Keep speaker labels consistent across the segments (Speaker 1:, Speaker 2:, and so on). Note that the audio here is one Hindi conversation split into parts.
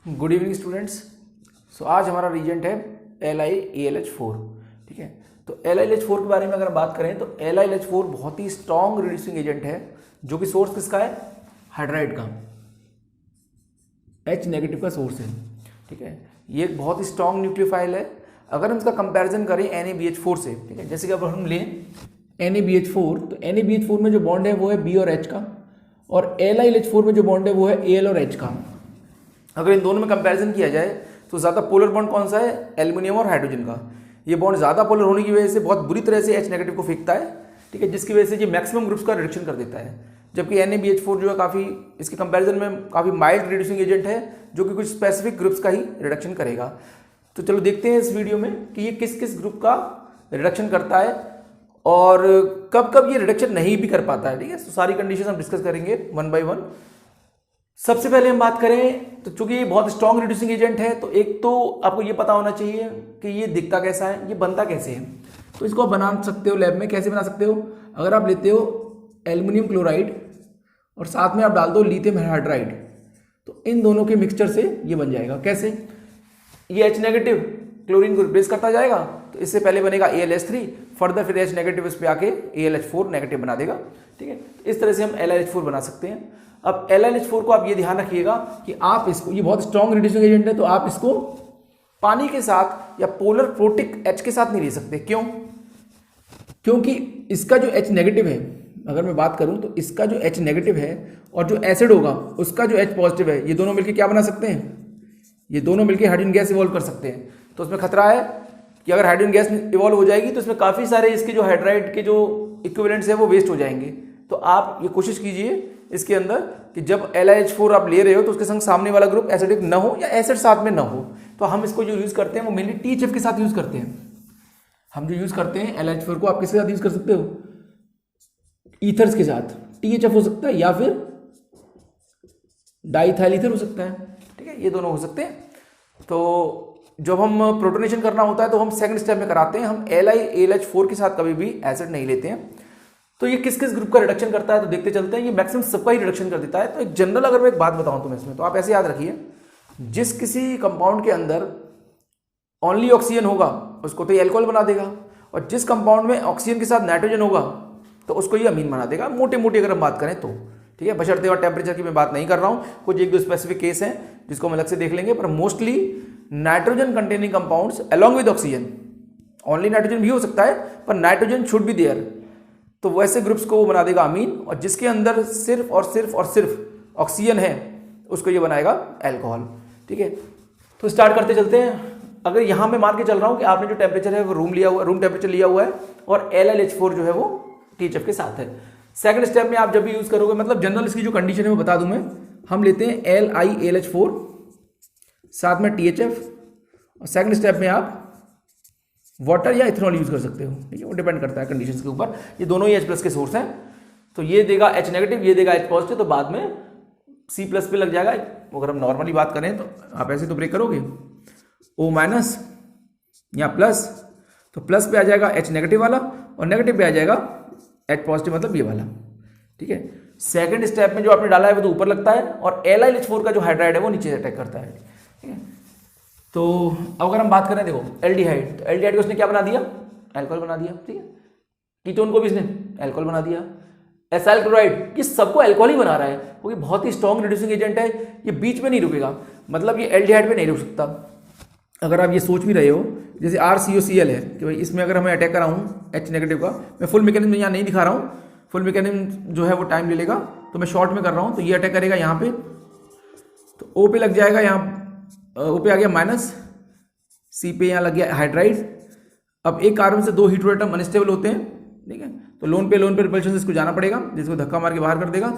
Speaker 1: Good evening students. सो आज हमारा रीजेंट है LiAlH4। ठीक है, तो LiAlH4 के बारे में अगर हम बात करें तो LiAlH4 बहुत ही स्ट्रॉन्ग रिड्यूसिंग एजेंट है, जो कि सोर्स किसका है? हाइड्राइड का, H नेगेटिव का सोर्स है। ठीक है, ये एक बहुत ही स्ट्रॉन्ग न्यूक्लियोफाइल है। अगर हम इसका कंपैरिजन करें NaBH4 से, ठीक है, जैसे कि अब हम लें NaBH4, तो NaBH4 में जो बॉन्ड है वो है B और H का, और LiLH4 में जो बॉन्ड है वो है Al और H का। अगर इन दोनों में कंपैरिजन किया जाए तो ज़्यादा पोलर बॉन्ड कौन सा है? एल्युमिनियम और हाइड्रोजन का। ये बॉन्ड ज़्यादा पोलर होने की वजह से बहुत बुरी तरह से H नेगेटिव को फेंकता है। ठीक है, जिसकी वजह से ये मैक्सिमम ग्रुप्स का रिडक्शन कर देता है, जबकि NaBH4 जो है काफ़ी इसके कंपैरिजन में काफ़ी माइल्ड रिड्यूसिंग एजेंट है, जो कि कुछ स्पेसिफिक ग्रुप्स का ही रिडक्शन करेगा। तो चलो देखते हैं इस वीडियो में कि ये किस किस ग्रुप का रिडक्शन करता है और कब कब ये रिडक्शन नहीं भी कर पाता है। ठीक है, तो सारी कंडीशन हम डिस्कस करेंगे वन बाय वन। सबसे पहले हम बात करें तो चूंकि ये बहुत स्ट्रॉन्ग रिड्यूसिंग एजेंट है, तो एक तो आपको ये पता होना चाहिए कि ये दिखता कैसा है, ये बनता कैसे है। तो इसको आप बना सकते हो लैब में। कैसे बना सकते हो? अगर आप लेते हो एल्युमिनियम क्लोराइड और साथ में आप डाल दो लिथियम हाइड्राइड, तो इन दोनों के मिक्सचर से ये बन जाएगा। कैसे? ये H नेगेटिव क्लोरीन को रिप्लेस करता जाएगा, तो इससे पहले बनेगा AlH3, फर्दर फिर H नेगेटिव इस पे आके AlH4 नेगेटिव बना देगा। ठीक है, इस तरह से हम LiH4 बना सकते हैं। अब LiH4 को आप ये ध्यान रखिएगा कि आप इसको, ये बहुत स्ट्रॉन्ग रिड्यूसिंग एजेंट है, तो आप इसको पानी के साथ या पोलर प्रोटिक H के साथ नहीं ले सकते। क्यों? क्योंकि इसका जो H नेगेटिव है, अगर मैं बात करूं तो इसका जो H नेगेटिव है और जो एसिड होगा उसका जो H पॉजिटिव है, ये दोनों मिलकर क्या बना सकते हैं? ये दोनों मिलकर हाइड्रोजन गैस इवॉल्व कर सकते हैं। तो उसमें खतरा है कि अगर हाइड्रोजन गैस इवॉल्व हो जाएगी तो इसमें काफ़ी सारे इसके जो हाइड्राइड के जो इक्विवेलेंट्स है वो वेस्ट हो जाएंगे। तो आप ये कोशिश कीजिए इसके अंदर कि जब LiH4 आप ले रहे हो तो उसके संग सामने वाला ग्रुप एसिडिक न हो या एसिड साथ में न हो। तो हम इसको जो यूज़ करते हैं वो मेनली THF के साथ यूज़ करते हैं। हम जो यूज़ करते हैं LiH4 को आप किसके साथ यूज़ कर सकते हो? ईथर्स के साथ। THF हो सकता है या फिर डाइथाइल ईथर हो सकता है। ठीक है, ये दोनों हो सकते हैं। तो जब हम प्रोटोनेशन करना होता है तो हम सेकंड स्टेप में कराते हैं, हम LiAlH4 के साथ कभी भी एसिड नहीं लेते हैं। तो ये किस किस ग्रुप का रिडक्शन करता है तो देखते चलते हैं। ये मैक्सिमम सबका ही रिडक्शन कर देता है। तो एक जनरल अगर मैं एक बात बताऊं तुम्हें इसमें, तो आप ऐसे याद रखिए, जिस किसी कंपाउंड के अंदर ओनली ऑक्सीजन होगा उसको तो ये एल्कोहल बना देगा, और जिस कंपाउंड में ऑक्सीजन के साथ नाइट्रोजन होगा तो उसको ये अमीन बना देगा, मोटे मोटे अगर हम बात करें तो। ठीक है, बशर्ते और टेम्परेचर की मैं बात नहीं कर रहा हूँ, कुछ एक दो स्पेसिफिक केस हैं जिसको हम अलग से देख लेंगे, पर mostly nitrogen containing compounds along with oxygen, only nitrogen भी हो सकता है पर नाइट्रोजन शुड बी देयर, तो वैसे ग्रुप्स को वो बना देगा अमीन, और जिसके अंदर सिर्फ और सिर्फ और सिर्फ ऑक्सीजन है उसको ये बनाएगा अल्कोहल। ठीक है, तो स्टार्ट करते चलते हैं। अगर यहाँ मैं मान के चल रहा हूँ कि आपने जो टेम्परेचर है वो रूम टेम्परेचर लिया हुआ है और LiH4 जो है वो THF के साथ है। सेकंड स्टेप में आप जब भी यूज करोगे, मतलब जनरल इसकी जो कंडीशन है वो बता दूं मैं, हम लेते हैं LiAlH4 साथ में THF, और सेकंड स्टेप में आप वाटर या इथेनॉल यूज कर सकते हो। ठीक है, वो डिपेंड करता है कंडीशंस के ऊपर। ये दोनों ही H+ के सोर्स हैं, तो ये देगा H नेगेटिव, ये देगा H पॉजिटिव, तो बाद में C+ पे लग जाएगा। अगर हम नॉर्मली बात करें तो आप ऐसे तो ब्रेक करोगे O- या प्लस, तो प्लस पे आ जाएगा H नेगेटिव वाला और नेगेटिव पे आ जाएगा H पॉजिटिव, मतलब ये वाला। ठीक है, सेकंड स्टेप में जो आपने डाला है वो तो ऊपर लगता है, और LiLH4 का जो हाइड्राइड है वो नीचे अटैक करता है। ठीक है, तो अगर हम बात करें, देखो एल्डिहाइड, तो एल्डिहाइड को उसने क्या बना दिया? अल्कोहल बना दिया। ठीक है, कीटोन को भी इसने अल्कोहल बना दिया। एसाइल क्लोराइड, ये सबको अल्कोहल ही बना रहा है, क्योंकि बहुत ही स्ट्रॉन्ग रिड्यूसिंग एजेंट है, ये बीच में नहीं रुकेगा, मतलब ये एल्डिहाइड पे नहीं रुक सकता। अगर आप ये सोच भी रहे हो जैसे RCOCl है कि भाई इसमें अगर हमें अटैक कराऊँ H नेगेटिव का, मैं फुल मैकेनिज्म यहाँ नहीं दिखा रहा हूँ, फुल मैकेनिज्म जो है वो टाइम ले लेगा, तो मैं शॉर्ट में कर रहा हूँ। तो ये अटैक करेगा यहाँ पे, तो O पे लग जाएगा, यहाँ O पे आ गया माइनस, C पे यहाँ लग गया हाइड्राइड। अब एक कार्बन से दो हीट्रो एटम अनस्टेबल होते हैं। ठीक है, तो लोन पे रिपल्शन से इसको जाना पड़ेगा, जिसको धक्का मार के बाहर कर देगा,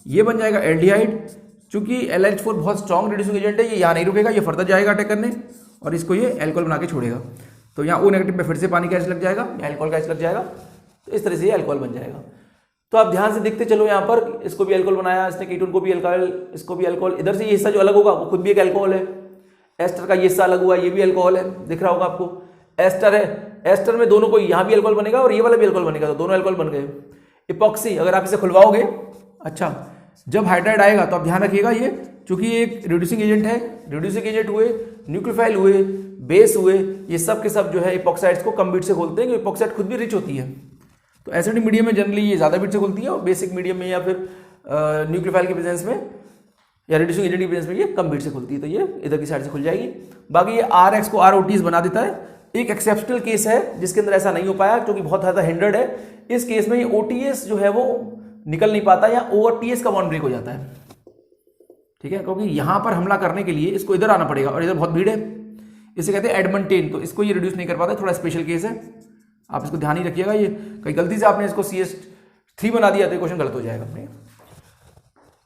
Speaker 1: ये बन जाएगा एल्डिहाइड। चूंकि LiH4 बहुत स्ट्रॉन्ग रिड्यूसिंग एजेंट है, ये यहाँ नहीं रुकेगा, ये फर्दर जाएगा अटैक करने और इसको ये अल्कोहल बना के छोड़ेगा। तो यहाँ O नेगेटिव पे फिर से पानी का एच लग जाएगा, अल्कोहल का एच लग जाएगा, तो इस तरह से ये अल्कोहल बन जाएगा। तो आप ध्यान से देखते चलो, यहाँ पर इसको भी अल्कोहल बनाया इसने, कीटोन को भी अल्कोहल, इसको भी अल्कोहल, इधर से ये हिस्सा जो अलग होगा वो खुद भी एक अल्कोहल है। एस्टर का ये हिस्सा अलग हुआ, ये भी अल्कोहल है, दिख रहा होगा आपको। एस्टर है, एस्टर में दोनों को, यहाँ भी अल्कोहल बनेगा और ये वाला भी अल्कोहल बनेगा, तो दोनों अल्कोहल बन गए। इपॉक्सी, अगर आप इसे खुलवाओगे, अच्छा जब हाइड्राइड आएगा तो आप ध्यान रखिएगा ये चूंकि ये एक रिड्यूसिंग एजेंट है, रिड्यूसिंग एजेंट हुए, न्यूक्लियोफाइल हुए, बेस हुए, ये सब के सब जो है इपॉक्साइड्स को कम बिट से खोलते हैं, क्योंकि इपॉक्साइड खुद भी रिच होती है। तो एसिडिक मीडियम में जनरली ये ज़्यादा बिट से खोलती है, और बेसिक मीडियम में या फिर न्यूक्लियोफाइल के प्रेजेंस में या रिड्यूसिंग एजेंट के प्रेजेंस में ये कम बिट से खुलती है, तो ये इधर की साइड से खुल जाएगी। बाकी ये RX को ROTS बना देता है। एक एक्सेप्शनल केस है जिसके अंदर ऐसा नहीं हो पाया, क्योंकि बहुत ज़्यादा हिंडर्ड है। इस केस में ये OTS जो है वो निकल नहीं पाता, या OTS का बॉन्ड ब्रेक हो जाता है, ठीक है, क्योंकि यहां पर हमला करने के लिए इसको इधर आना पड़ेगा, और इधर बहुत भीड़ है, इसे कहते हैं एडमंटेन, तो इसको ये रिड्यूस नहीं कर पाता, थोड़ा स्पेशल केस है, आप इसको ध्यान ही रखिएगा। ये कहीं गलती से आपने इसको CS3 बना दिया तो ये क्वेश्चन गलत हो जाएगा अपने।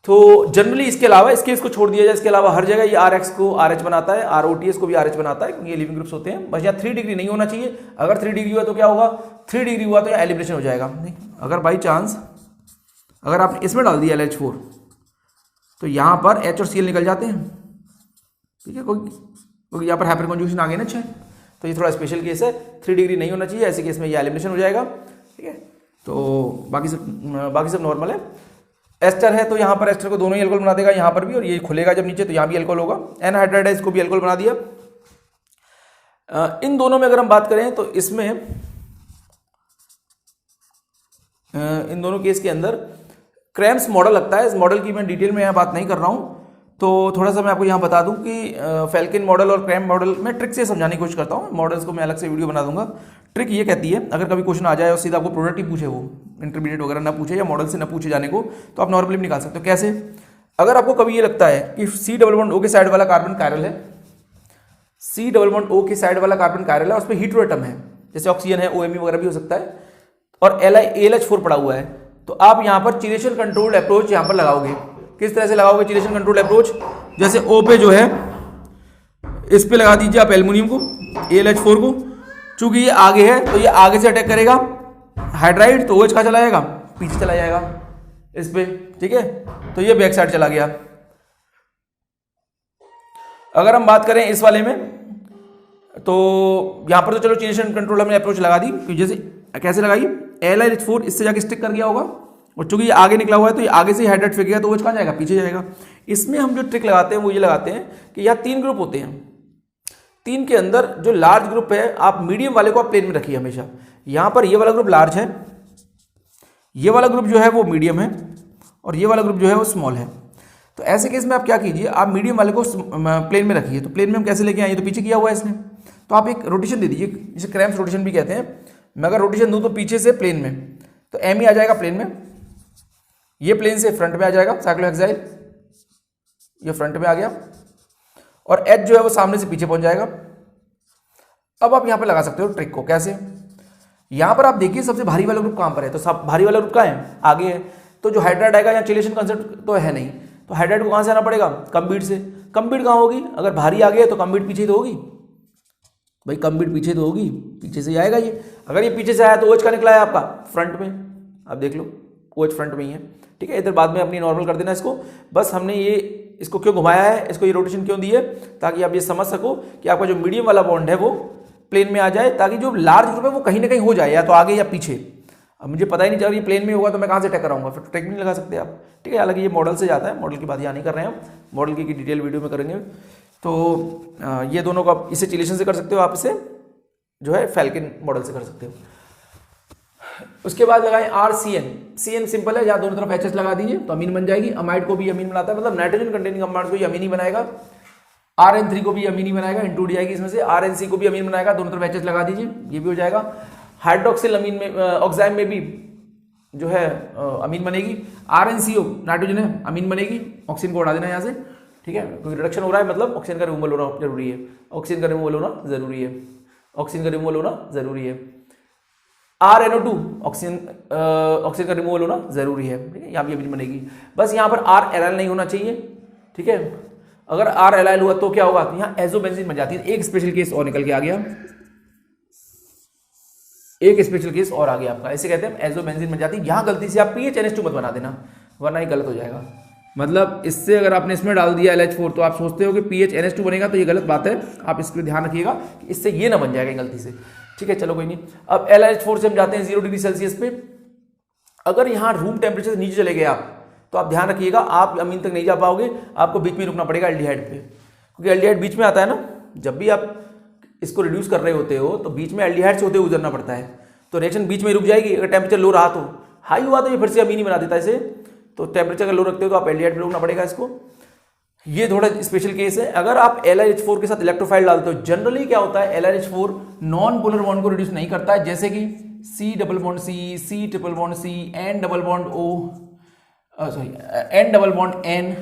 Speaker 1: तो जनरली इसके अलावा इस केस को छोड़ दिया जाए, इसके अलावा हर जगह ये RX को RH बनाता है, ROTS को भी RH बनाता है, क्योंकि ये लिविंग ग्रुप्स होते हैं। बस यहाँ 3 डिग्री नहीं होना चाहिए। अगर 3 डिग्री हुआ तो क्या होगा, 3 डिग्री हुआ तो यहाँ एलिमिनेशन हो जाएगा। नहीं, अगर बाई चांस अगर आपने इसमें डाल दिया LH4 तो यहाँ पर H और Cl निकल जाते हैं, ठीक है, क्योंकि यहाँ पर हाइपर कॉन्जुगेशन आ गया ना। अच्छा, तो ये थोड़ा स्पेशल केस है, 3 डिग्री नहीं होना चाहिए, ऐसे केस में ये एलिमिनेशन हो जाएगा, ठीक है। तो बाकी सब नॉर्मल है। एस्टर है तो यहाँ पर एस्टर को दोनों ही अल्कोहल बना देगा, यहाँ पर भी, और ये खुलेगा जब नीचे तो यहाँ भी अल्कोहल होगा। एनहाइड्राइड है, इसको भी अल्कोहल बना दिया। इन दोनों में अगर हम बात करें तो इसमें इन दोनों केस के अंदर क्रैम्स मॉडल लगता है। इस मॉडल की मैं डिटेल में यहाँ बात नहीं कर रहा हूँ, तो थोड़ा सा मैं आपको यहाँ बता दूं कि फैल्कन मॉडल और क्रैम्प मॉडल मैं ट्रिक से समझाने की कोशिश करता हूँ। मॉडल्स को मैं अलग से वीडियो बना दूंगा। ट्रिक ये कहती है, अगर कभी क्वेश्चन आ जाए और सीधा आपको प्रोडक्ट ही पूछे, वो इंटरमीडिएट वगैरह ना पूछे या मॉडल से ना पूछे जाने को, तो आप नॉर्मली निकाल सकते हो। कैसे? अगर आपको कभी ये लगता है कि C+O के साइड वाला कार्बन कायरल है, C+O के साइड वाला कार्बन कायरल है, उस पर हीटेरोएटम है, जैसे ऑक्सीजन है, OMe वगैरह भी हो सकता है, और AlH4 पड़ा हुआ है, तो आप यहाँ पर चिरेशन कंट्रोल्ड अप्रोच यहाँ पर लगाओगे। किस तरह से लगाओगे चिरेशन कंट्रोल्ड अप्रोच? जैसे O पे जो है इस पे लगा दीजिए आप एल्युमिनियम को, AlH4 को, चूंकि ये आगे है तो ये आगे से अटैक करेगा हाइड्राइड, तो OH कहाँ चला जाएगा? पीछे चला जाएगा इस पे, ठीक है, तो ये बैक साइड चला गया। अगर हम बात करें इस वाले में, तो यहां पर तो चलो चिरेशन कंट्रोल हमने अप्रोच लगा दी, तो जैसे कैसे लगाई, AlH4 इससे जाके स्टिक कर गया होगा, और चूंकि ये आगे निकला हुआ है तो ये आगे से हाइड्रेट फेंक गया, तो OH कहाँ जाएगा? पीछे जाएगा। इसमें हम जो ट्रिक लगाते हैं वो ये लगाते हैं कि यहाँ 3 ग्रुप होते हैं, 3 के अंदर जो लार्ज ग्रुप है, आप मीडियम वाले को आप प्लेन में रखिए हमेशा। यहाँ पर ये वाला ग्रुप लार्ज है, ये वाला ग्रुप जो है वो मीडियम है, और ये वाला ग्रुप जो है वो स्मॉल है। तो ऐसे केस में आप क्या कीजिए, आप मीडियम वाले को प्लेन में रखिए। तो प्लेन में हम कैसे लेके आए, तो पीछे किया हुआ है इसने, तो आप एक रोटेशन दे दीजिए, जिसे क्रैम्स रोटेशन भी कहते हैं। मैं अगर रोटेशन दूं तो पीछे से प्लेन में, तो Me आ जाएगा प्लेन में, ये प्लेन से फ्रंट में आ जाएगा साइक्लोहेक्साइल, ये फ्रंट में आ गया, और H जो है वो सामने से पीछे पहुंच जाएगा। अब आप यहां पे लगा सकते हो ट्रिक को। कैसे? यहां पर आप देखिए सबसे भारी वाला ग्रुप कहां पर है, तो सब भारी वाला ग्रुप कहां है? आगे है, तो जो हाइड्राइड आएगा, यहाँ चिलेशन कंसेप्ट तो है नहीं, तो हाइड्राइड को कहां से आना पड़ेगा? कम बीट से। कम बीट कहां होगी? अगर भारी आगे है तो कम बीट पीछे तो होगी भाई, कम बीट पीछे तो होगी, पीछे से आएगा ये। अगर ये पीछे से आया तो OH का निकला है आपका फ्रंट में, आप देख लो OH फ्रंट में ही है, ठीक है। इधर बाद में अपनी नॉर्मल कर देना इसको। बस हमने ये इसको क्यों घुमाया है, इसको ये रोटेशन क्यों दी है, ताकि आप ये समझ सको कि आपका जो मीडियम वाला बॉन्ड है वो प्लेन में आ जाए, ताकि जो लार्ज ग्रुप है वो कहीं ना कहीं हो जाए, या तो आगे या पीछे। अब मुझे पता ही नहीं चल रहा ये प्लेन में होगा तो मैं कहाँ से अटैक कराऊंगा, फिर तो ट्रैक नहीं लगा सकते आप, ठीक है। हालांकि ये मॉडल से जाता है, मॉडल की बात यहाँ नहीं कर रहे हैं हम, मॉडल की डिटेल वीडियो में करेंगे। तो ये दोनों को आप इसे चिलेशन से कर सकते हो, आप इसे जो है फैल्कन मॉडल से कर सकते हो। उसके बाद लगाएं RCN। CN सिंपल है, जहाँ दोनों तरफ HS लगा दीजिए तो अमीन बन जाएगी। अमाइड को भी अमीन बनाता है, मतलब नाइट्रोजन कंटेनिंग कंपाउंड को ही अमीन ही बनाएगा। RN3 को भी अमीन ही बनाएगा, इंक्लूड जाएगी इसमें से। RNC को भी अमीन बनाएगा, दोनों तरफ HS लगा दीजिए, ये भी हो जाएगा। हाइड्रोक्सिल अमीन में ऑक्साइम में भी जो है अमीन बनेगी। RnCO नाइट्रोजन है, अमीन बनेगी, ऑक्सीजन को उड़ा देना यहाँ से, ठीक है, क्योंकि रिडक्शन हो रहा है, मतलब ऑक्सीजन का रिमूवल होना जरूरी है, ऑक्सीजन का रिमूवल होना जरूरी है, ऑक्सीजन का रिमूवल होना जरूरी है। RnO2 ऑक्सीजन का रिमूवल होना जरूरी है, ठीक है, यहाँ भी अमीन बनेगी। बस यहाँ पर R एराइल नहीं होना चाहिए, ठीक है। अगर R एराइल हुआ तो क्या होगा, तो यहाँ एजोबेंजीन बन जाती है। एक स्पेशल केस और निकल के आ गया, एक स्पेशल केस और आ गया आपका, इसे कहते हैं एजोबेंजीन बन जाती है। यहाँ गलती से आप PHNH2 मत बना देना, वरना ही गलत हो जाएगा। मतलब इससे अगर आपने इसमें डाल दिया LH4 तो आप सोचते हो कि PHNH2 बनेगा, तो ये गलत बात है, आप इसके ध्यान रखिएगा कि इससे ये ना बन जाएगा गलती से, ठीक है। चलो कोई नहीं। अब LH4 से हम जाते हैं 0 डिग्री सेल्सियस पे। अगर यहाँ रूम टेम्परेचर से नीचे चले गए आप, तो आप ध्यान रखिएगा, आप अमीन तक नहीं जा पाओगे, आपको बीच में रुकना पड़ेगा एल्डिहाइड पे, क्योंकि एल्डिहाइड बीच में आता है ना, जब भी आप इसको रिड्यूस कर रहे होते हो तो बीच में एल्डिहाइड से होते हुए गुजरना पड़ता है, तो रिएक्शन बीच में रुक जाएगी। अगर टेम्परेचर लो रहा तो, हाई हुआ तो ये फिर से अमीन ही बना देता है इसे, तो टेम्परेचर अगर लो रखते हो तो आप एल्डिहाइड पे रुकना पड़ेगा इसको। ये थोड़ा स्पेशल केस है। अगर आप LiH4 के साथ इलेक्ट्रोफाइल डालते हो, जनरली क्या होता है LiH4 नॉन पोलर बॉन्ड को रिड्यूस नहीं करता है, जैसे कि C double bond C, C triple bond C, N double bond O, sorry N double bond N,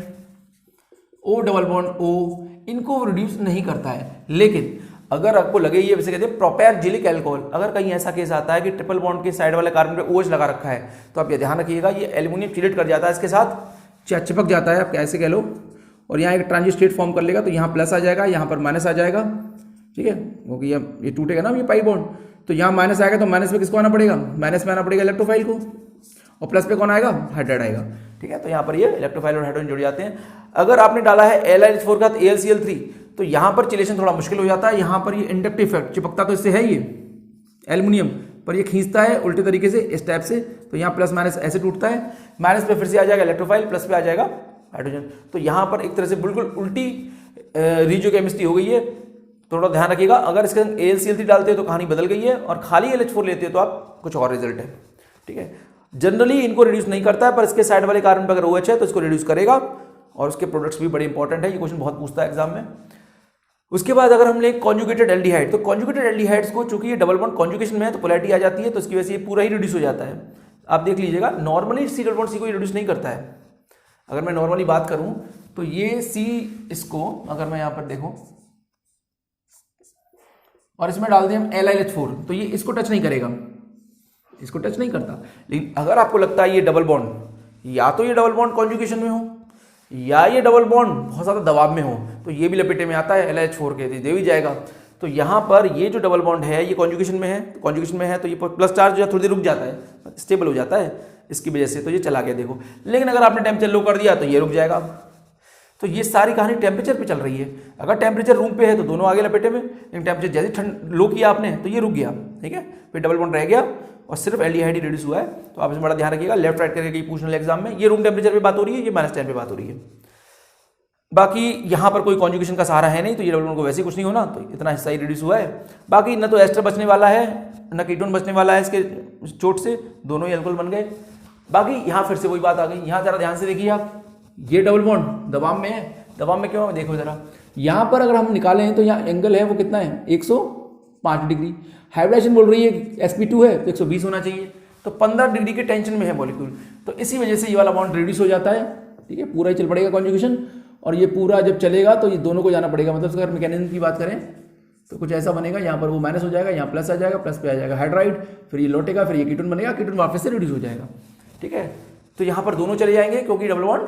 Speaker 1: O double bond O, इनको रिड्यूस नहीं करता है। लेकिन अगर आपको लगे ये वैसे कहते हैं प्रोपैनजिलिक अल्कोहल, अगर कहीं ऐसा केस आता है कि ट्रिपल बॉन्ड के साइड वाले कार्बन पे OH लगा रखा है, तो आप ये ध्यान रखिएगा ये एल्यूमिनियम चिलेट कर जाता है, इसके साथ चिपक जाता है, आप कैसे कह लो, और यहाँ एक ट्रांजिट स्टेट फॉर्म कर लेगा, तो यहाँ प्लस आ जाएगा, यहाँ पर माइनस आ जाएगा, ठीक है, क्योंकि ये टूटेगा ना ये पाई बॉन्ड, तो यहाँ माइनस आएगा, तो माइनस पे किसको आना पड़ेगा, माइनस में आना पड़ेगा इलेक्ट्रोफाइल को, और प्लस पे कौन आएगा, हाइड्राइड आएगा, ठीक है। तो यहाँ पर ये इलेक्ट्रोफाइल और हाइड्रोजन जुड़ जाते हैं। अगर आपने डाला है LiH4 का AlCl3, तो यहाँ पर चिलेशन थोड़ा मुश्किल हो जाता है, यहाँ पर ये इंडक्टिव इफेक्ट, चिपकता तो इससे है ये एल्यूमिनियम, पर ये खींचता है उल्टे तरीके से इस टाइप से, तो यहाँ प्लस माइनस ऐसे टूटता है, माइनस पे फिर से आ जाएगा इलेक्ट्रोफाइल, प्लस पे आ जाएगा हाइड्रोजन। तो यहाँ पर एक तरह से बिल्कुल उल्टी रीजियोकेमिस्ट्री हो गई है, थोड़ा ध्यान रखिएगा। अगर इसके अंदर AlCl3 डालते हो तो कहानी बदल गई है, और खाली LH4 लेते हो तो आप कुछ और रिजल्ट है, ठीक है। जनरली इनको रिड्यूस नहीं करता है, पर इसके साइड वाले कार्बन पर अगर OH है तो इसको रिड्यूस करेगा, और उसके प्रोडक्ट्स भी बड़े इंपॉर्टेंट है, ये क्वेश्चन बहुत पूछता है एग्जाम में। उसके बाद अगर हम ले कॉन्जुगेटेड एल्डिहाइड, तो कॉन्जुगेटेड एल्डिहाइड्स को चूंकि ये डबल बॉन्ड कॉन्जुगेशन में है तो पोलैरिटी आ जाती है, तो इसकी वजह से ये पूरा ही रिड्यूस हो जाता है। आप देख लीजिएगा, normally C double bond C को रिड्यूस नहीं करता है। अगर मैं नॉर्मली बात करूं तो ये C इसको अगर मैं यहां पर देखूं और इसमें डाल दें हम LiH4, तो ये इसको टच नहीं करेगा, इसको टच नहीं करता। लेकिन अगर आपको लगता है ये डबल बॉन्ड, या तो ये डबल बॉन्ड कॉन्जुगेशन में हो, या ये डबल बॉन्ड बहुत ज़्यादा दबाव में हो, तो ये भी लपेटे में आता है LiH4 के, दे भी जाएगा। तो यहाँ पर ये जो डबल बॉन्ड है ये कॉन्जुगेशन में है, कॉन्जुगेशन में है तो ये प्लस चार्ज जो थोड़ी देर रुक जाता है, स्टेबल हो जाता है इसकी वजह से, तो ये चला गया देखो। लेकिन अगर आपने टेम्परेचर लो कर दिया तो ये रुक जाएगा। तो ये सारी कहानी टेम्परेचर पे चल रही है। अगर टेम्परेचर रूम पे है तो दोनों आगे लपेटे में, लेकिन टेम्परेचर जैसे ठंड लो किया आपने तो ये रुक गया, ठीक है, फिर डबल बॉन्ड रह गया और सिर्फ एल्डिहाइड ही रिड्यूस हुआ है। तो आप इसमें बड़ा ध्यान रखिएगा, लेफ्ट राइट करके पूछने वाले एग्जाम में ये रूम टेम्परेचर पे बात हो रही है, ये -10 पे बात हो रही है। बाकी यहाँ पर कोई कॉन्जुगेशन का सहारा है नहीं, तो ये डबल बॉन्ड को वैसे ही कुछ नहीं होना, तो इतना हिस्सा ही रिड्यूस हुआ है। बाकी न तो एस्टर बचने वाला है न कीटोन बचने वाला है इसके चोट से, दोनों ही अल्कोहल बन गए। बाकी यहाँ फिर से वही बात आ गई, यहाँ जरा ध्यान से देखिए आप, ये डबल बॉन्ड दबाव में है, दबाव में क्यों है देखो जरा, यहाँ पर अगर हम निकालें तो यहाँ एंगल है वो कितना है 105 डिग्री, हाइब्रिडेशन बोल रही है sp2 है तो 120 होना चाहिए, तो 15 डिग्री के टेंशन में है मॉलिक्यूल, तो इसी वजह से ये वाला बॉन्ड रिड्यूस हो जाता है, ठीक है, पूरा ही चल पड़ेगा कॉन्जुगेशन। और ये पूरा जब चलेगा तो ये दोनों को जाना पड़ेगा, मतलब अगर मैकेनिज्म की बात करें तो कुछ ऐसा बनेगा, यहाँ पर वो माइनस हो जाएगा, यहाँ प्लस आ जाएगा, प्लस पे आ जाएगा हाइड्राइड, फिर ये लौटेगा, फिर ये कीटोन बनेगा, कीटोन वापस से रिड्यूस हो जाएगा, ठीक है। तो यहाँ पर दोनों चले जाएंगे क्योंकि डबल बॉन्ड,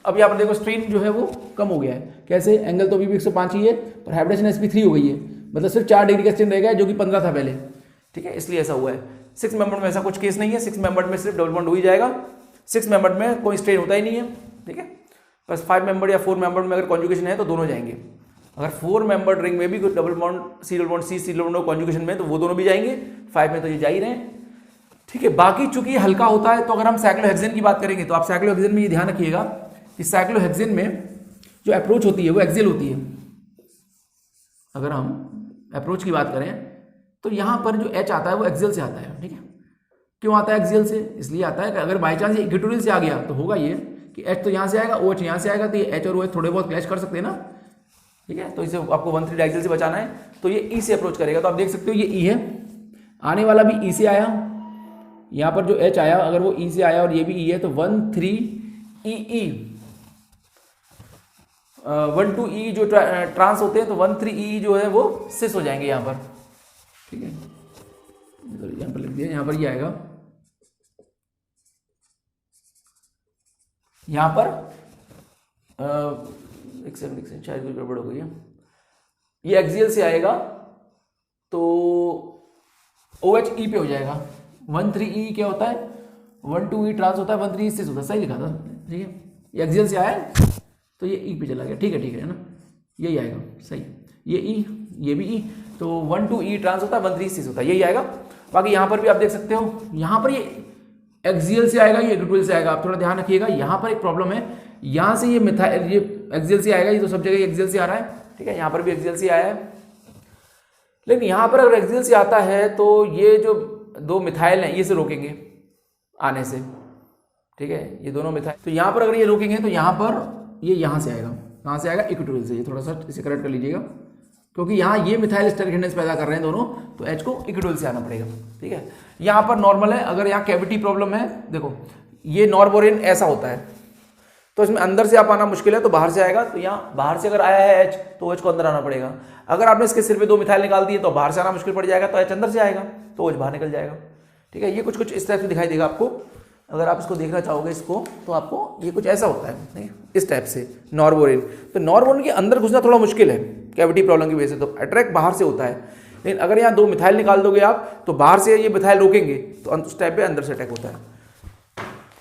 Speaker 1: अब यहाँ पर देखो स्ट्रेन जो है वो कम हो गया है, कैसे, एंगल तो अभी भी 105 ही है, पर हाइब्रिडेशन sp3 हो गई है, मतलब सिर्फ 4 डिग्री का स्ट्रेन रह गया जो कि 15 था पहले, ठीक है, इसलिए ऐसा हुआ है। 6 मेंबर में ऐसा कुछ केस नहीं है, 6 मेंबर में सिर्फ डबल बॉन्ड हो ही जाएगा, 6 मेंबर में कोई स्ट्रेन होता ही नहीं है, ठीक है। बस 5 मेंबर या 4 मेंबर में अगर कॉन्जुगेशन है तो दोनों जाएंगे। अगर 4 मेंबर रिंग में भी कोई double bond C double bond C double bond conjugation में तो वो दोनों भी जाएंगे, 5 में तो ये जा ही रहे हैं, ठीक है। बाकी चूंकि ये हल्का होता है, तो अगर हम साइक्लोहेक्सेन की बात करेंगे तो आप साइक्लोहेक्सेन में ये ध्यान रखिएगा कि साइक्लोहेक्सेन में जो अप्रोच होती है वो एक्सियल होती है। अगर हम अप्रोच की बात करें तो यहाँ पर जो H आता है वो एक्सियल से आता है, ठीक है। क्यों आता है एक्सियल से, इसलिए आता है कि अगर बाई चांस ये इक्वेटोरियल से आ गया तो होगा ये कि H तो यहाँ से आएगा, OH यहाँ से आएगा, तो ये H और OH थोड़े बहुत क्लैश कर सकते हैं ना, ठीक है। तो इसे आपको 1,3 डायक्सियल से बचाना है, तो ये E से अप्रोच करेगा, तो आप देख सकते हो ये E है, आने वाला भी E से आया, यहाँ पर जो H आया अगर वो E से आया और ये भी E है तो 1,3 1,2 जो ट्रांस होते हैं तो 1,3 जो है वो सिस हो जाएंगे यहाँ पर, ठीक है, यहाँ पर लिख दिया, यहाँ पर ये आएगा, यहाँ पर एक सेकंड शायद कोई गड़बड़ हो गई है, ये एक्सियल से आएगा तो OH E पे हो जाएगा, 1,3 क्या होता है 1,2 ट्रांस होता है, 1,3 सिस होता है, सही लिखा था, ठीक है। ये एक्सियल से आया तो ये E पे चला गया, ठीक है ना, यही आएगा सही, ये E ये भी E, तो 1,2 ट्रांस होता है, 1,3 सिस होता है, यही आएगा। बाकी यहाँ पर भी आप देख सकते हो, यहाँ पर ये एक्सियल से आएगा, ये इक्वेटोरियल से आएगा। आप थोड़ा ध्यान रखिएगा, यहाँ पर एक प्रॉब्लम है, यहाँ से ये मिथाइल, ये एक्सियल से आएगा, ये तो सब जगह एक्सियल से आ रहा है, ठीक है, यहाँ पर भी एक्सियल से आया है। लेकिन यहाँ पर अगर एक्सियल से आता है तो ये जो दो मिथाइल हैं ये से रोकेंगे आने से, ठीक है, ये दोनों मिथाइल। तो यहाँ पर अगर ये रोकेंगे तो यहाँ पर ये यहाँ से आएगा, कहाँ से आएगा, इक्वेटोरियल से। ये थोड़ा सा इसे करेक्ट कर लीजिएगा, क्योंकि यहाँ ये मिथाइल स्टेरिक हिंड्रेंस पैदा कर रहे हैं दोनों, तो H को इक्वेटोरियल से आना पड़ेगा, ठीक है। यहाँ पर नॉर्मल है, अगर यहाँ कैविटी प्रॉब्लम है, देखो ये नॉर्बोरेन ऐसा होता है, तो इसमें अंदर से आप आना मुश्किल है तो बाहर से आएगा। तो यहाँ बाहर से अगर आया है H तो H को अंदर आना पड़ेगा। अगर आपने इसके सिर पे दो मिथाइल निकाल दिए तो बाहर से आना मुश्किल पड़ जाएगा, तो H अंदर से आएगा तो OH बाहर निकल जाएगा, ठीक है। ये कुछ कुछ इस टाइप से दिखाई देगा आपको, अगर आप इसको देखना चाहोगे इसको, तो आपको ये कुछ ऐसा होता है, नहीं इस टाइप से नॉर्बोरेन। तो नॉर्बोरेन के अंदर घुसना थोड़ा मुश्किल है कैविटी प्रॉब्लम की वजह से, तो अट्रैक्ट बाहर से होता है। लेकिन अगर यहाँ दो मिथाइल निकाल दोगे आप तो बाहर से ये मिथाइल रोकेंगे तो उस टाइप पे अंदर से अटैक होता है,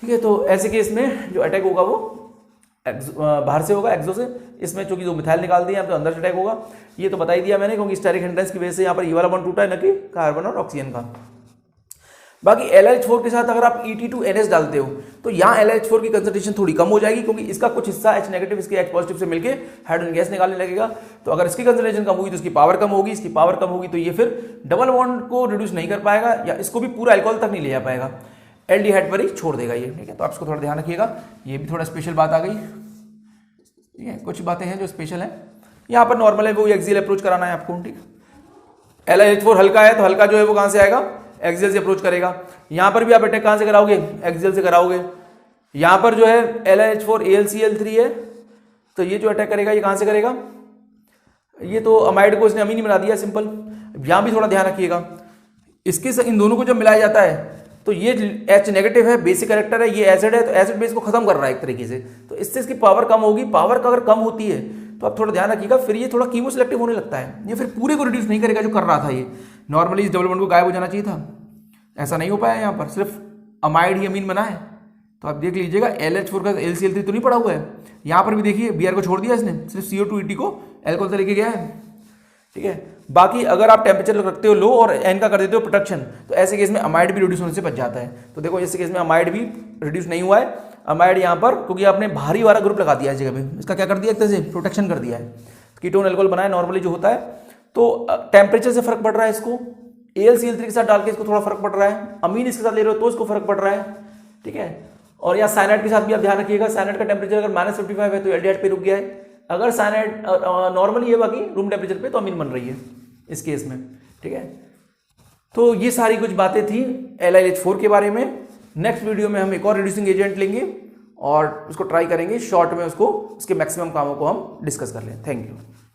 Speaker 1: ठीक है। तो ऐसे केस में जो अटैक होगा वो बाहर से होगा, एक्सो से। इसमें चूंकि दो मिथाइल निकाल दिए तो अंदर से अटैक होगा, ये तो बता ही दिया मैंने, क्योंकि स्टेरिक हिंड्रेंस की वजह से यहाँ पर ये वाला बॉन्ड टूटा है, न कि कार्बन और ऑक्सीजन का। बाकी LiH4 के साथ अगर आप Et2NH डालते हो तो यहाँ LiH4 की कंसंट्रेशन थोड़ी कम हो जाएगी, क्योंकि इसका कुछ हिस्सा H नेगेटिव इसके H पॉजिटिव से मिलके हाइड्रोजन गैस निकालने लगेगा। तो अगर इसकी कंसंट्रेशन कम हुई तो इसकी पावर कम होगी, इसकी पावर कम होगी तो ये फिर डबल बॉन्ड को रिड्यूस नहीं कर पाएगा, या इसको भी पूरा अल्कोहल तक नहीं ले जा पाएगा, एल्डिहाइड पर ही छोड़ देगा ये, ठीक है। तो आप इसको थोड़ा ध्यान रखिएगा, ये भी थोड़ा स्पेशल बात आ गई, ठीक है। कुछ बातें हैं जो स्पेशल हैं, यहाँ पर नॉर्मल है वो एक्सियल अप्रोच कराना है आपको, ठीक। LiH4 हल्का है तो हल्का जो है वो कहाँ से आएगा, एक्सियल से अप्रोच करेगा। यहाँ पर भी आप अटैक कहाँ से कराओगे, एक्सियल से कराओगे। यहाँ पर जो है LiH4 AlCl3 है, तो ये जो अटैक करेगा ये कहाँ से करेगा, ये तो अमाइड को इसने अमीन ही बना दिया, सिंपल। यहाँ भी थोड़ा ध्यान रखिएगा, इसके इन दोनों को जब मिलाया जाता है तो ये H नेगेटिव है, बेसिक कैरेक्टर है, ये एसिड है, तो एसिड बेस को खत्म कर रहा है एक तरीके से, तो इससे इसकी पावर कम होगी। पावर का अगर कम होती है तो आप थोड़ा ध्यान रखिएगा, फिर ये थोड़ा कीमो सिलेक्टिव होने लगता है, ये फिर पूरे को रिड्यूस नहीं करेगा जो कर रहा था ये। नॉर्मली इस डबल बॉन्ड को गायब हो जाना चाहिए था, ऐसा नहीं हो पाया, यहाँ पर सिर्फ अमाइड ही अमीन बना है। तो आप देख लीजिएगा LH4 का LCl3 तो नहीं पड़ा हुआ है, यहाँ पर भी देखिए Br को छोड़ दिया इसने, सिर्फ CO2 को एल्कोहल से लेके गया है, ठीक है। बाकी अगर आप टेम्परेचर रखते हो लो और N का कर देते हो प्रोटेक्शन, तो ऐसे केस में अमाइड भी रिड्यूस होने से बच जाता है। तो देखो ऐसे केस में अमाइड भी रिड्यूस नहीं हुआ है, अमाइड यहाँ पर क्योंकि आपने भारी वाला ग्रुप लगा दिया है इस जगह पे, इसका क्या कर दिया, एक तरह से प्रोटेक्शन कर दिया है, कीटोन एल्कोहल बनाया नॉर्मली जो होता है। तो टेम्परेचर से फर्क पड़ रहा है इसको, AlCl3 के साथ डाल के इसको थोड़ा फर्क पड़ रहा है, अमीन इसके साथ ले रहे हो तो इसको फर्क पड़ रहा है, ठीक है। और यहाँ साइनाइड के साथ भी आप ध्यान रखिएगा, साइनाइड का टेम्परेचर अगर -55 है तो एल्डिहाइड पे रुक गया है, अगर साइनाइड नॉर्मली है बाकी रूम टेम्परेचर पे तो अमीन बन रही है इस केस में, ठीक है। तो ये सारी कुछ बातें थी LiH4 के बारे में। नेक्स्ट वीडियो में हम एक और रिड्यूसिंग एजेंट लेंगे और उसको ट्राई करेंगे शॉर्ट में, उसको उसके मैक्सिमम कामों को हम डिस्कस कर लें। Thank you.